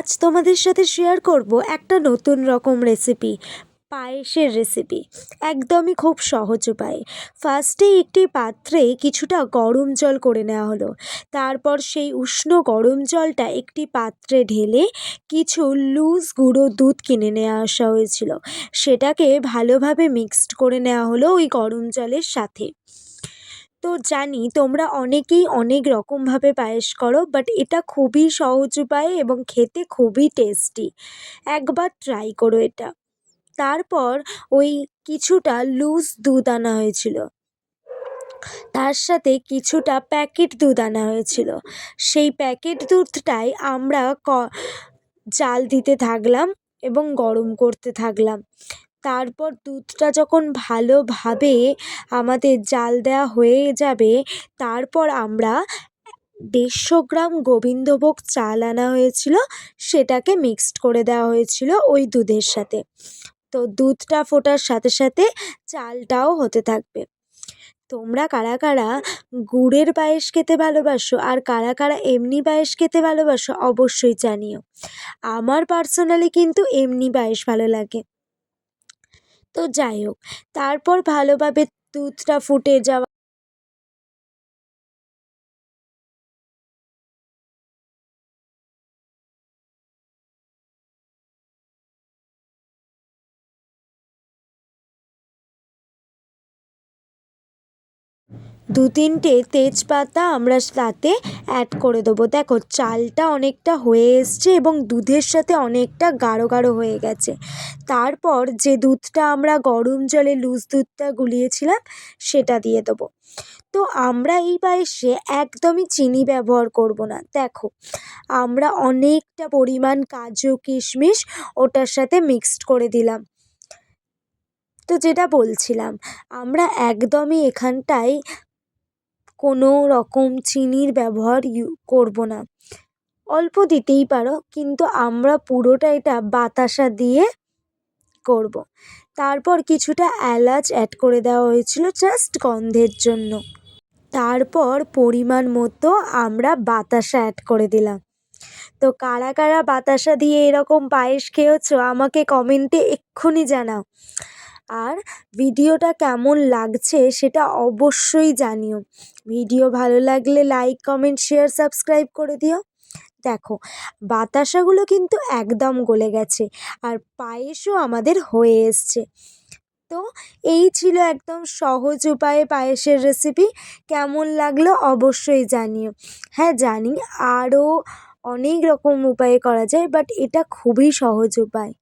আজ তোমাদের সাথে শেয়ার করব একটা নতুন রকম রেসিপি, পায়েসের রেসিপি। একদমই খুব সহজ উপায়ে। ফার্স্টেই একটি পাত্রে কিছুটা গরম জল করে নেওয়া হলো। তারপর সেই উষ্ণ গরম জলটা একটি পাত্রে ঢেলে কিছু লুজ গুঁড়ো দুধ কিনে নিয়ে আসা হয়েছিল, সেটাকে ভালোভাবে মিক্সড করে নেওয়া হলো ওই গরম জলের সাথে। তো জানি তোমরা অনেকেই অনেক রকমভাবে পায়েস করো, বাট এটা খুবই সহজ উপায়ে এবং খেতে খুবই টেস্টি। একবার ট্রাই করো এটা। তারপর ওই কিছুটা লুজ দুধ আনা হয়েছিল, তার সাথে কিছুটা প্যাকেট দুধ আনা হয়েছিল। সেই প্যাকেট দুধটাই আমরা জাল দিতে থাকলাম এবং গরম করতে থাকলাম। তারপর দুধটা যখন ভালোভাবে আমাদের জাল দেওয়া হয়ে যাবে, তারপর আমরা 150 গ্রাম গোবিন্দভোগ চাল আনা হয়েছিল, সেটাকে মিক্সড করে দেওয়া হয়েছিল ওই দুধের সাথে। তো দুধটা ফোটার সাথে সাথে চালটাও হতে থাকবে। তোমরা কারা কারা গুড়ের পায়েস খেতে ভালোবাসো আর কারা কারা এমনি পায়েস খেতে ভালোবাসো অবশ্যই জানিও। আমার পার্সোনালি কিন্তু এমনি পায়েস ভালো লাগে। তো যাই হোক, তারপর ভালোভাবে দুধটা ফুটে যাওয়া দু তিনটে তেজপাতা আমরা তাতে অ্যাড করে দেবো। দেখো চালটা অনেকটা হয়ে এসছে এবং দুধের সাথে অনেকটা গাঢ় গাঢ় হয়ে গেছে। তারপর যে দুধটা আমরা গরম জলে লুজ দুধটা গুলিয়েছিলাম সেটা দিয়ে দেবো। তো আমরা এই পায়েসে একদমই চিনি ব্যবহার করব না। দেখো আমরা অনেকটা পরিমাণ কাজু কিশমিশ ওটার সাথে মিক্সড করে দিলাম। তো যেটা বলছিলাম, আমরা একদমই এখানটায় কোনো রকম চিনির ব্যবহার করব না। অল্প দিতেই পারো, কিন্তু আমরা পুরোটা এটা বাতাসা দিয়ে করব। তারপর কিছুটা এলাচ অ্যাড করে দেওয়া হয়েছিল জাস্ট গন্ধের জন্য। তারপর পরিমাণ মতো আমরা বাতাসা অ্যাড করে দিলাম। তো কারা কারা বাতাসা দিয়ে এরকম পায়েস খেয়েছো আমাকে কমেন্টে এক্ষুনি জানাও। আর ভিডিওটা কেমন লাগছে সেটা অবশ্যই জানিও। ভিডিও ভালো লাগলে লাইক কমেন্ট শেয়ার সাবস্ক্রাইব করে দিও। দেখো বাতাসাগুলো কিন্তু একদম গলে গেছে আর পায়েসও আমাদের হয়ে এসছে। তো এই ছিল একদম সহজ উপায়ে পায়েসের রেসিপি। কেমন লাগলো অবশ্যই জানিও। হ্যাঁ জানি আরও অনেক রকম উপায়ে করা যায়, বাট এটা খুবই সহজ উপায়।